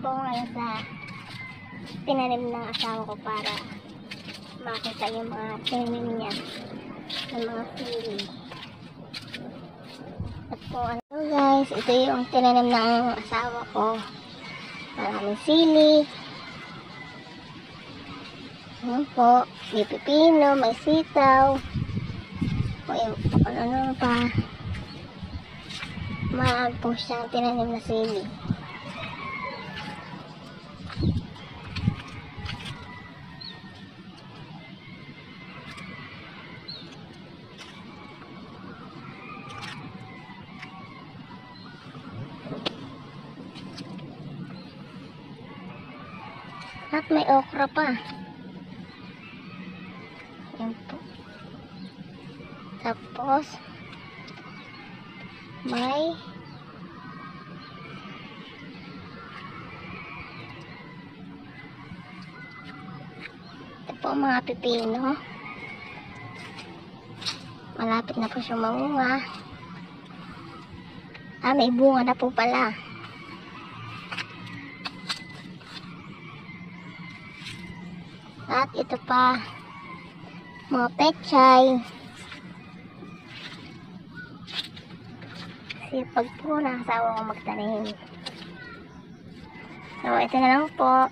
po ako ngayon sa tinanim ng asawa ko para makita yung mga tinanim niya ng mga sili. At po ano guys, ito yung tinanim ng asawa ko. Maraming sili. Ayan po, may pipino, may sitaw. O yung ano pa. Marami po siyang tinanim na sili. At may okra pa. Yan po. Tapos, may ito po mga pipino. Malapit na po siya mamunga. May bunga na po pala. At ito pa, mga pechay. Sipag po ng asawa ko magtanim. So, ito na lang po.